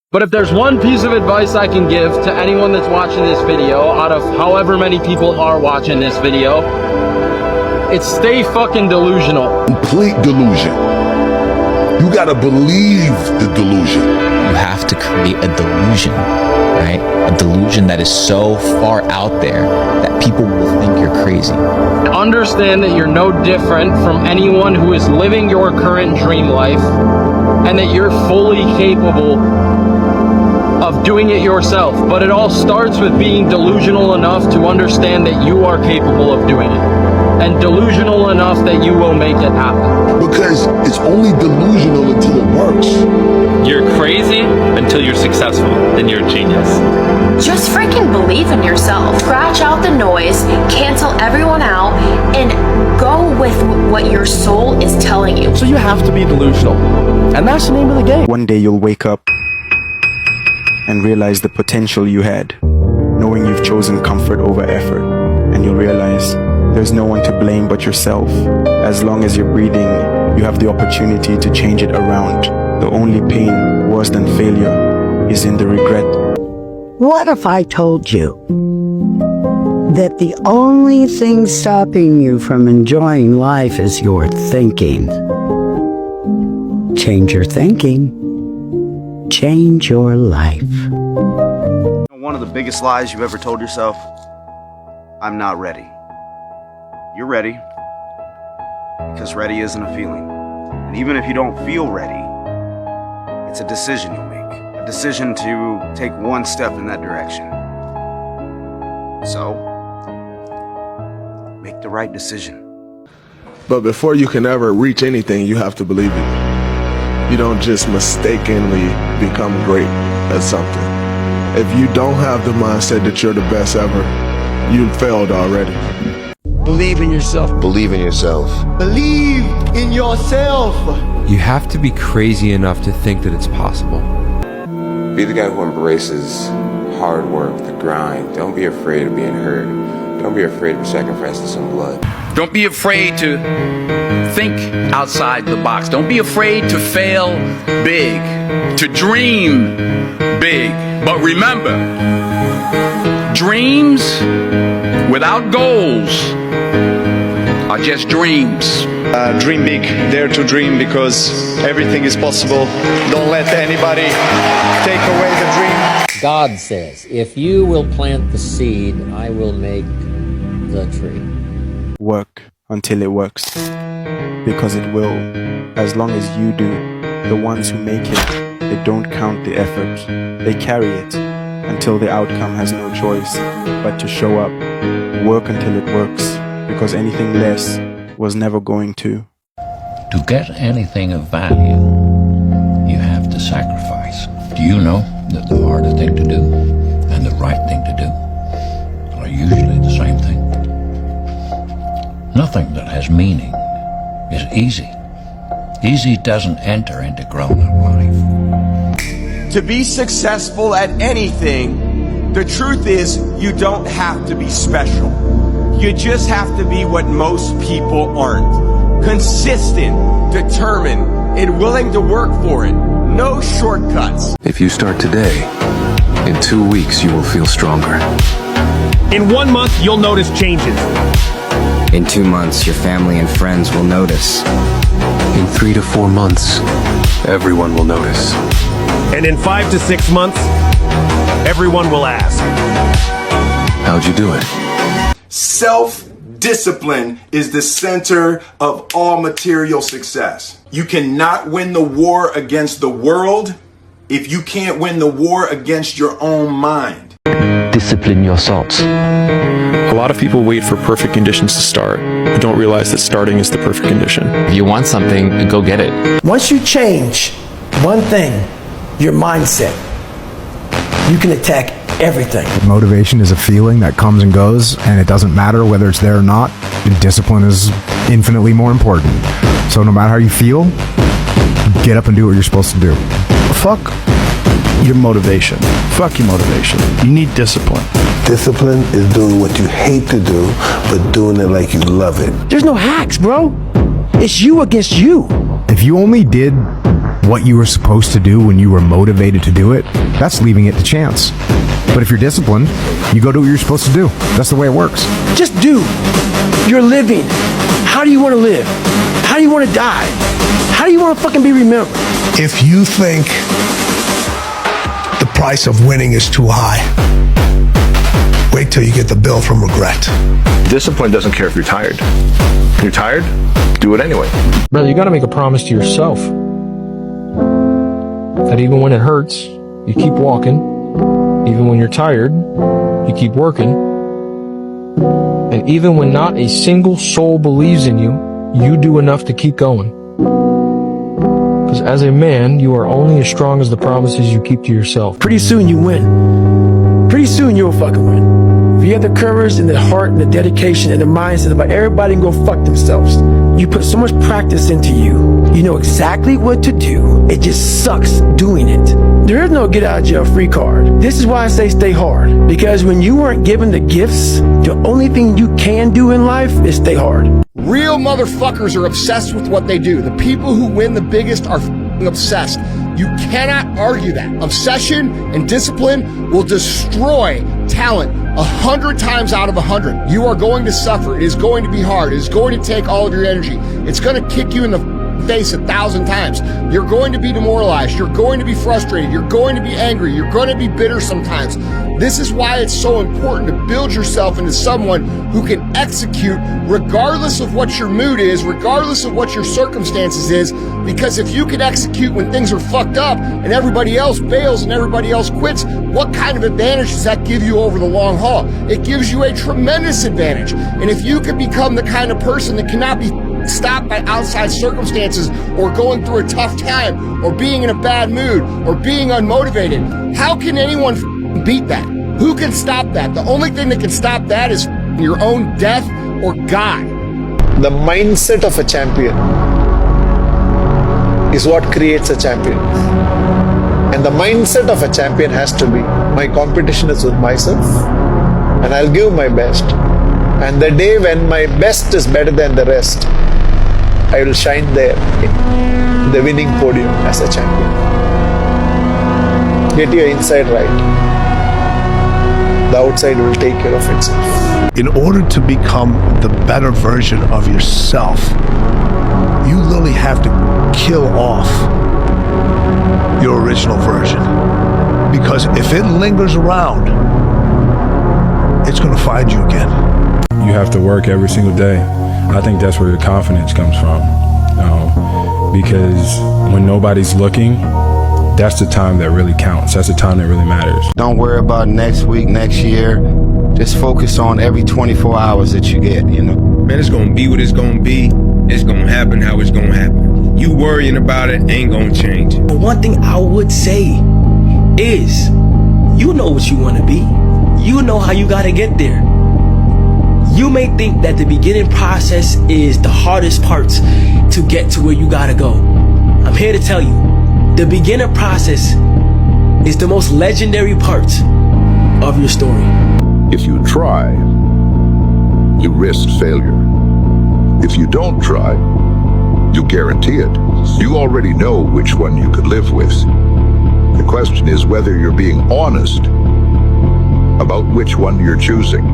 But if there's one piece of advice I can give to anyone that's watching this video, out of however many people are watching this video, it's stay fucking delusional. Complete delusion. You gotta believe the delusion. You have to create a delusion, right? A delusion that is so far out there that people will think you're crazy. Understand that you're no different from anyone who is living your current dream life, and that you're fully capable of doing it yourself. But it all starts with being delusional enough to understand that you are capable of doing it, and delusional enough that you will make it happen. Because it's only delusional until it works. You're crazy until you're successful, then you're a genius. Just freaking believe in yourself. Scratch out the noise, cancel everyone out, and go with what your soul is telling you. So you have to be delusional. And that's the name of the game. One day you'll wake up and realize the potential you had, knowing you've chosen comfort over effort. And you'll realize there's no one to blame but yourself. As long as you're breathing, you have the opportunity to change it around. The only pain worse than failure is in the regret. What if I told you that the only thing stopping you from enjoying life is your thinking? Change your thinking. Change your life. One of the biggest lies you ever told yourself: I'm not ready. You're ready, because ready isn't a feeling. And even if you don't feel ready, it's a decision you'll make. A decision to take one step in that direction. So, make the right decision. But before you can ever reach anything, you have to believe it. You don't just mistakenly become great at something. If you don't have the mindset that you're the best ever, you failed already. Believe in yourself. Believe in yourself. Believe in yourself. You have to be crazy enough to think that it's possible. Be the guy who embraces hard work, the grind. Don't be afraid of being hurt. Don't be afraid of sacrificing some blood. Don't be afraid to think outside the box. Don't be afraid to fail big, to dream big. But remember, dreams without goals are just dreams. Dream big, dare to dream, because everything is possible. Don't let anybody take away the dream. God says, if you will plant the seed, I will make the tree. Work until it works. Because it will. As long as you do. The ones who make it, they don't count the effort. They carry it until the outcome has no choice but to show up. Work until it works. Because anything less was never going to. To get anything of value, you have to sacrifice. Do you know that the harder thing to do and the right thing to do are usually the same thing? Nothing that has meaning is easy. Easy doesn't enter into grown-up life. To be successful at anything, the truth is you don't have to be special. You just have to be what most people aren't. Consistent, determined, and willing to work for it. No shortcuts. If you start today, in 2 weeks you will feel stronger. In 1 month, you'll notice changes. In 2 months, your family and friends will notice. In 3 to 4 months, everyone will notice. And in 5 to 6 months, everyone will ask, how'd you do it? Self-discipline is the center of all material success. You cannot win the war against the world if you can't win the war against your own mind. Discipline your thoughts. A lot of people wait for perfect conditions to start, but don't realize that starting is the perfect condition. If you want something, go get it. Once you change one thing, your mindset, you can attack everything. Motivation is a feeling that comes and goes, and it doesn't matter whether it's there or not. Discipline is infinitely more important. So no matter how you feel, get up and do what you're supposed to do. Fuck your motivation. Fuck your motivation. You need discipline. Discipline is doing what you hate to do, but doing it like you love it. There's no hacks, bro. It's you against you. If you only did what you were supposed to do when you were motivated to do it, that's leaving it to chance. But if you're disciplined, you go do what you're supposed to do. That's the way it works. Just do. You're living. How do you want to live? How do you want to die? How do you want to fucking be remembered? If you think the price of winning is too high, wait till you get the bill from regret. Discipline doesn't care if you're tired. You're tired? Do it anyway. Brother, you gotta make a promise to yourself that even when it hurts, you keep walking. Even when you're tired, you keep working. And even when not a single soul believes in you, you do enough to keep going. Because as a man, you are only as strong as the promises you keep to yourself. Pretty soon you win. Pretty soon you'll fucking win. If you have the courage and the heart and the dedication and the mindset about everybody can go fuck themselves, you put so much practice into you. You know exactly what to do. It just sucks doing it. There is no get out of jail free card. This is why I say stay hard. Because when you weren't given the gifts, the only thing you can do in life is stay hard. Real motherfuckers are obsessed with what they do. The people who win the biggest are obsessed. You cannot argue that. Obsession and discipline will destroy talent 100 times out of 100. You are going to suffer. It is going to be hard. It is going to take all of your energy. It's going to kick you in the face 1,000 times. You're going to be demoralized. You're going to be frustrated. You're going to be angry. You're going to be bitter sometimes. This is why it's so important to build yourself into someone who can execute regardless of what your mood is, regardless of what your circumstances is, because if you can execute when things are fucked up and everybody else bails and everybody else quits, what kind of advantage does that give you over the long haul? It gives you a tremendous advantage. And if you can become the kind of person that cannot be stopped by outside circumstances or going through a tough time or being in a bad mood or being unmotivated, how can anyone beat that? Who can stop that? The only thing that can stop that is your own death or God. The mindset of a champion is what creates a champion. And the mindset of a champion has to be, my competition is with myself and I'll give my best. And the day when my best is better than the rest, I will shine there in the winning podium as a champion. Get your inside right. The outside will take care of itself. In order to become the better version of yourself, you literally have to kill off your original version. Because if it lingers around, it's going to find you again. You have to work every single day. I think that's where your confidence comes from. Because when nobody's looking, that's the time that really counts. That's the time that really matters. Don't worry about next week, next year. Just focus on every 24 hours that you get, you know? Man, it's gonna be what it's gonna be. It's gonna happen how it's gonna happen. You worrying about it ain't gonna change. But one thing I would say is, you know what you want to be. You know how you got to get there. You may think that the beginning process is the hardest parts to get to where you gotta go. I'm here to tell you, the beginning process is the most legendary part of your story. If you try, you risk failure. If you don't try, you guarantee it. You already know which one you could live with. The question is whether you're being honest about which one you're choosing.